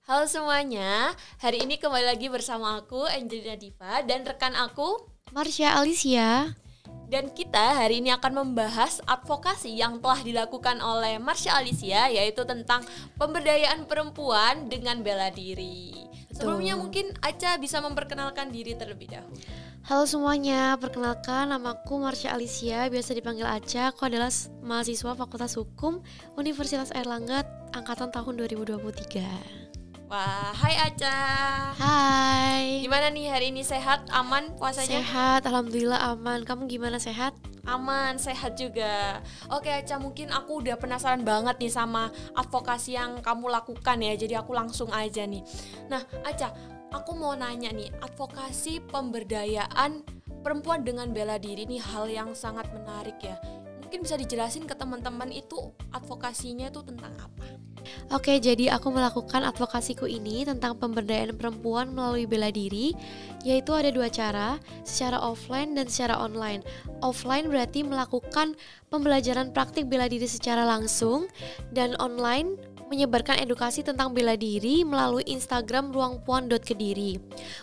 Halo semuanya, hari ini kembali lagi bersama aku Angelina Diva dan rekan aku Marsha Alicia. Dan kita hari ini akan membahas advokasi yang telah dilakukan oleh Marsha Alicia, yaitu tentang pemberdayaan perempuan dengan bela diri. Sebelumnya mungkin Aca bisa memperkenalkan diri terlebih dahulu. Halo semuanya, perkenalkan namaku Marsha Alicia, biasa dipanggil Aca. Aku adalah mahasiswa Fakultas Hukum Universitas Airlangga angkatan tahun 2023. Wah, hai Aca. Hai. Gimana nih hari ini, sehat, aman puasanya? Sehat, alhamdulillah aman. Kamu gimana, sehat? Aman, sehat juga. Oke Aca, mungkin aku udah penasaran banget nih sama advokasi yang kamu lakukan ya. Jadi aku langsung aja nih. Nah Aca, aku mau nanya nih, advokasi pemberdayaan perempuan dengan bela diri nih hal yang sangat menarik ya. Mungkin bisa dijelasin ke teman-teman itu advokasinya itu tentang apa? Oke, jadi aku melakukan advokasiku ini tentang pemberdayaan perempuan melalui bela diri, yaitu ada dua cara, secara offline dan secara online. Offline berarti melakukan pembelajaran praktik bela diri secara langsung, dan online menyebarkan edukasi tentang bela diri melalui Instagram ruangpuan.kediri.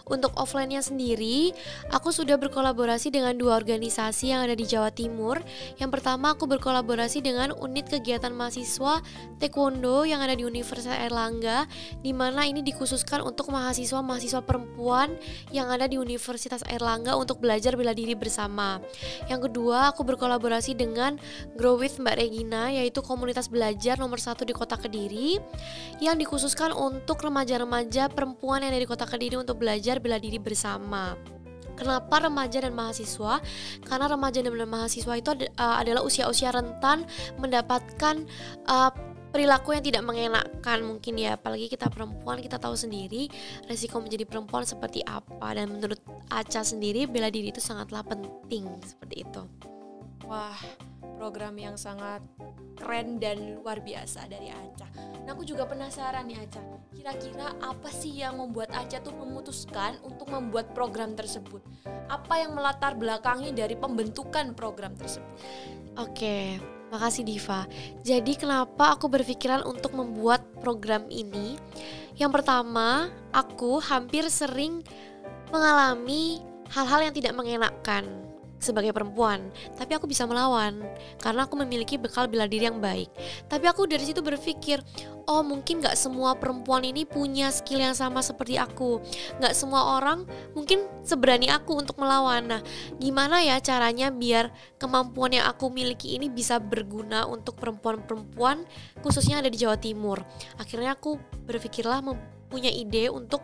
Untuk offline-nya sendiri, aku sudah berkolaborasi dengan dua organisasi yang ada di Jawa Timur. Yang pertama, aku berkolaborasi dengan unit kegiatan mahasiswa Taekwondo yang ada di Universitas Airlangga, di mana ini dikhususkan untuk mahasiswa-mahasiswa perempuan yang ada di Universitas Airlangga untuk belajar bela diri bersama. Yang kedua, aku berkolaborasi dengan Grow with Mbak Regina, yaitu komunitas belajar nomor 1 di Kota Kediri, yang dikhususkan untuk remaja-remaja perempuan yang ada di Kota Kediri untuk belajar bela diri bersama. Kenapa remaja dan mahasiswa? Karena remaja dan mahasiswa itu adalah usia-usia rentan mendapatkan perilaku yang tidak mengenakan mungkin ya, apalagi kita perempuan, kita tahu sendiri resiko menjadi perempuan seperti apa. Dan menurut Aca sendiri, bela diri itu sangatlah penting seperti itu. Wah, program yang sangat keren dan luar biasa dari Aca. Nah, aku juga penasaran nih Aca, kira-kira apa sih yang membuat Aca tuh memutuskan untuk membuat program tersebut? Apa yang melatar belakangi dari pembentukan program tersebut? Oke, makasih Diva. Jadi kenapa aku berpikiran untuk membuat program ini? Yang pertama, aku hampir sering mengalami hal-hal yang tidak mengenakan sebagai perempuan, tapi aku bisa melawan karena aku memiliki bekal bela diri yang baik. Tapi aku dari situ berpikir, oh mungkin gak semua perempuan ini punya skill yang sama seperti aku, gak semua orang mungkin seberani aku untuk melawan. Nah, gimana ya caranya biar kemampuan yang aku miliki ini bisa berguna untuk perempuan-perempuan khususnya ada di Jawa Timur. Akhirnya aku berpikirlah punya ide untuk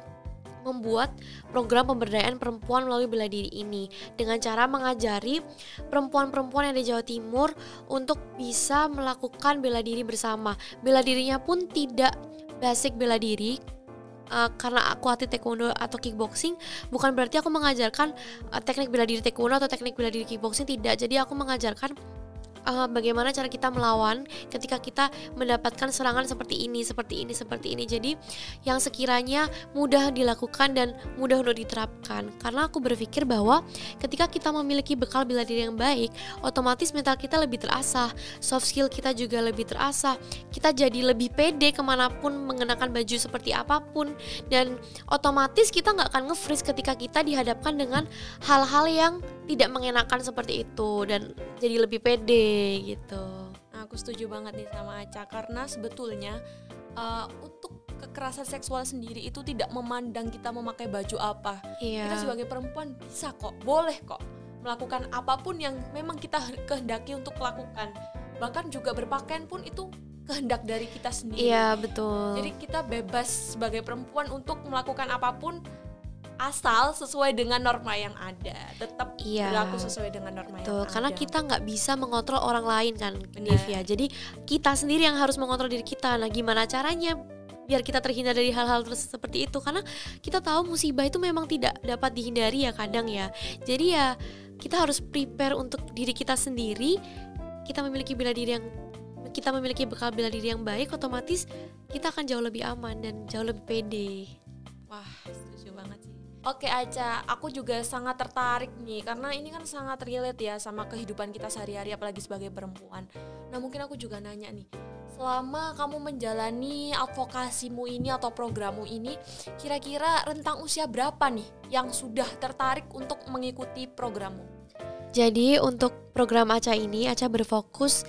membuat program pemberdayaan perempuan melalui bela diri ini dengan cara mengajari perempuan-perempuan yang ada di Jawa Timur untuk bisa melakukan bela diri bersama. Bela dirinya pun tidak basic bela diri, karena aku atlet taekwondo atau kickboxing, bukan berarti aku mengajarkan teknik bela diri taekwondo atau teknik bela diri kickboxing, tidak. Jadi aku mengajarkan bagaimana cara kita melawan ketika kita mendapatkan serangan seperti ini. Jadi yang sekiranya mudah dilakukan dan mudah untuk diterapkan. Karena aku berpikir bahwa ketika kita memiliki bekal bela diri yang baik, otomatis mental kita lebih terasah, soft skill kita juga lebih terasah, kita jadi lebih pede kemanapun mengenakan baju seperti apapun, dan otomatis kita gak akan nge-freeze ketika kita dihadapkan dengan hal-hal yang tidak mengenakan seperti itu, dan jadi lebih pede gitu. Nah, aku setuju banget nih sama Aca, karena sebetulnya untuk kekerasan seksual sendiri itu tidak memandang kita memakai baju apa. Iya. Kita sebagai perempuan bisa kok, boleh kok melakukan apapun yang memang kita kehendaki untuk lakukan. Bahkan juga berpakaian pun itu kehendak dari kita sendiri. Iya, betul. Jadi kita bebas sebagai perempuan untuk melakukan apapun asal sesuai dengan norma yang ada, tetap berlaku sesuai dengan norma yang ada. Karena kita nggak bisa mengontrol orang lain kan, Div ya. Jadi kita sendiri yang harus mengontrol diri kita. Nah, gimana caranya biar kita terhindar dari hal-hal seperti itu? Karena kita tahu musibah itu memang tidak dapat dihindari ya kadang ya. Jadi ya kita harus prepare untuk diri kita sendiri. Kita memiliki bekal bela diri yang baik, otomatis kita akan jauh lebih aman dan jauh lebih pede. Wah, setuju banget sih. Oke Aca, aku juga sangat tertarik nih karena ini kan sangat relate ya sama kehidupan kita sehari-hari apalagi sebagai perempuan. Nah mungkin aku juga nanya nih, selama kamu menjalani advokasimu ini atau programmu ini, kira-kira rentang usia berapa nih yang sudah tertarik untuk mengikuti programmu? Jadi untuk program Aca ini, Aca berfokus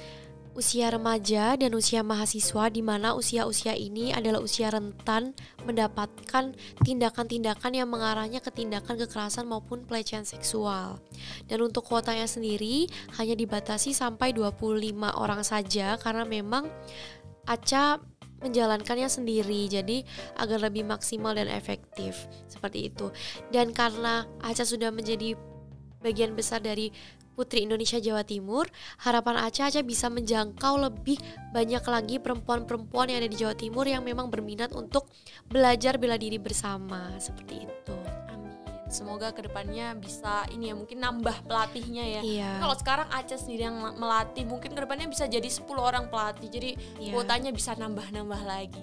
usia remaja dan usia mahasiswa, di mana usia-usia ini adalah usia rentan mendapatkan tindakan-tindakan yang mengarahnya ke tindakan kekerasan maupun pelecehan seksual. Dan untuk kuotanya sendiri hanya dibatasi sampai 25 orang saja karena memang Aca menjalankannya sendiri, jadi agar lebih maksimal dan efektif seperti itu. Dan karena Aca sudah menjadi bagian besar dari Putri Indonesia Jawa Timur, harapan Aca bisa menjangkau lebih banyak lagi perempuan-perempuan yang ada di Jawa Timur yang memang berminat untuk belajar bela diri bersama, seperti itu. Amin. Semoga kedepannya bisa ini ya, mungkin nambah pelatihnya ya. Iya. Kalau sekarang Aca sendiri yang melatih, mungkin kedepannya bisa jadi 10 orang pelatih, jadi kuotanya bisa nambah-nambah lagi.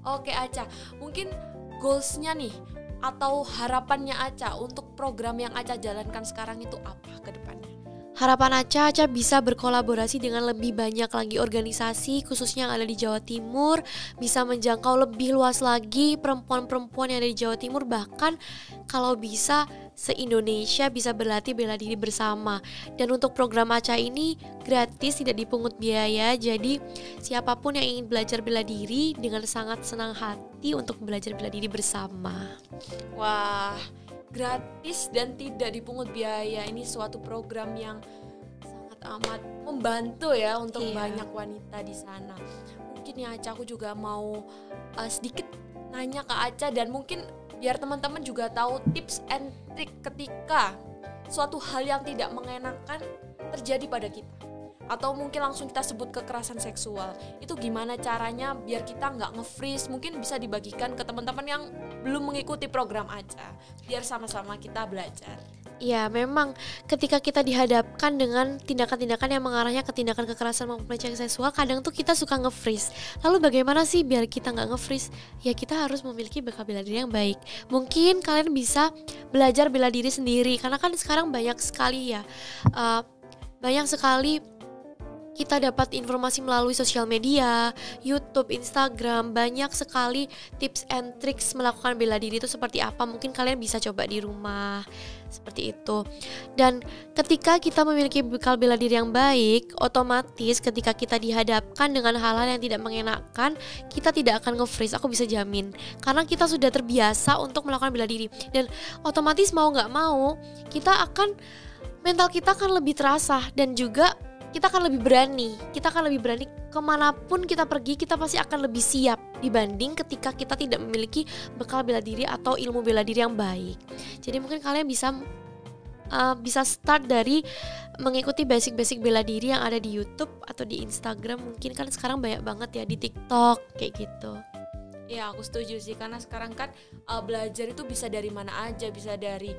Oke Aca, mungkin goalsnya nih atau harapannya Aca untuk program yang Aca jalankan sekarang itu apa ke depannya? Harapan Aca bisa berkolaborasi dengan lebih banyak lagi organisasi khususnya yang ada di Jawa Timur, bisa menjangkau lebih luas lagi perempuan-perempuan yang ada di Jawa Timur, bahkan kalau bisa se-Indonesia bisa berlatih bela diri bersama. Dan untuk program Aca ini gratis, tidak dipungut biaya, jadi siapapun yang ingin belajar bela diri dengan sangat senang hati untuk belajar bela diri bersama. Wah, gratis dan tidak dipungut biaya. Ini suatu program yang sangat amat membantu ya untuk banyak wanita di sana. Mungkin ya Aca, aku juga mau sedikit nanya ke Aca, dan mungkin biar teman-teman juga tahu tips and trik ketika suatu hal yang tidak mengenakan terjadi pada kita, atau mungkin langsung kita sebut kekerasan seksual. Itu gimana caranya biar kita nggak nge-freeze? Mungkin bisa dibagikan ke teman-teman yang belum mengikuti program Aca, biar sama-sama kita belajar. Ya, memang ketika kita dihadapkan dengan tindakan-tindakan yang mengarahnya ke tindakan kekerasan maupun pelecehan seksual, kadang tuh kita suka nge-freeze. Lalu bagaimana sih biar kita nggak nge-freeze? Ya kita harus memiliki bekal bela diri yang baik. Mungkin kalian bisa belajar bela diri sendiri, karena kan sekarang banyak sekali kita dapat informasi melalui sosial media, YouTube, Instagram, banyak sekali tips and tricks melakukan bela diri itu seperti apa. Mungkin kalian bisa coba di rumah, seperti itu. Dan ketika kita memiliki bekal bela diri yang baik, otomatis ketika kita dihadapkan dengan hal-hal yang tidak mengenakan, kita tidak akan nge-freeze, aku bisa jamin. Karena kita sudah terbiasa untuk melakukan bela diri. Dan otomatis mau gak mau, mental kita akan lebih terasa, dan juga kita akan lebih berani kemanapun kita pergi, kita pasti akan lebih siap dibanding ketika kita tidak memiliki bekal bela diri atau ilmu bela diri yang baik. Jadi mungkin kalian bisa start dari mengikuti basic-basic bela diri yang ada di YouTube atau di Instagram. Mungkin kan sekarang banyak banget ya, di TikTok kayak gitu. Ya aku setuju sih, karena sekarang kan belajar itu bisa dari mana aja, bisa dari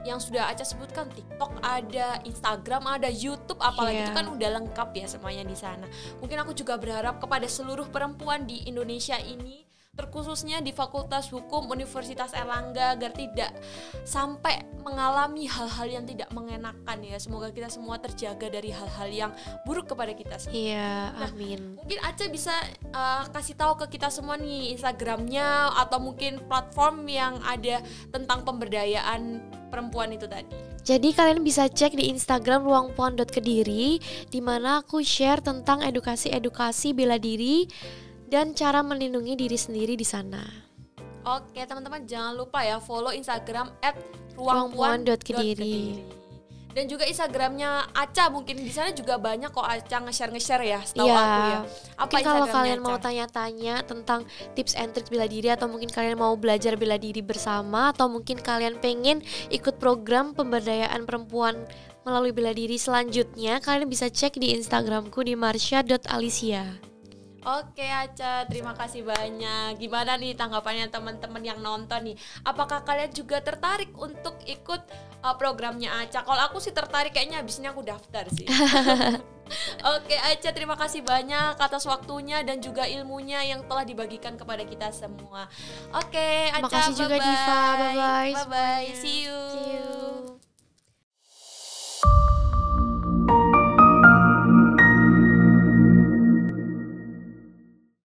yang sudah Aca sebutkan, TikTok ada, Instagram ada, YouTube apalagi itu kan udah lengkap ya semuanya di sana. Mungkin aku juga berharap kepada seluruh perempuan di Indonesia ini, terkhususnya di Fakultas Hukum Universitas Airlangga, agar tidak sampai mengalami hal-hal yang tidak mengenakan ya. Semoga kita semua terjaga dari hal-hal yang buruk kepada kita semua. Iya, amin. Mungkin Aca bisa kasih tahu ke kita semua nih Instagramnya atau mungkin platform yang ada tentang pemberdayaan perempuan itu tadi. Jadi kalian bisa cek di Instagram ruangpuan.kediri, di mana aku share tentang edukasi bela diri dan cara melindungi diri sendiri di sana. Oke teman-teman, jangan lupa ya follow Instagram @ruangpuan.kediri. Dan juga Instagramnya Aca, mungkin di sana juga banyak kok Aca nge-share ya, setahu aku ya. Mungkin kalau kalian mau tanya-tanya tentang tips and tricks bela diri, atau mungkin kalian mau belajar bela diri bersama, atau mungkin kalian pengen ikut program pemberdayaan perempuan melalui bela diri selanjutnya, kalian bisa cek di Instagramku di marsha.alicia. Oke Aca, terima kasih banyak. Gimana nih tanggapannya teman-teman yang nonton nih? Apakah kalian juga tertarik untuk ikut programnya Aca? Kalau aku sih tertarik, kayaknya abis ini aku daftar sih. Oke Aca, terima kasih banyak atas waktunya dan juga ilmunya yang telah dibagikan kepada kita semua. Oke Aca, Makasih juga Diva, bye-bye Bye-bye, see you. See you.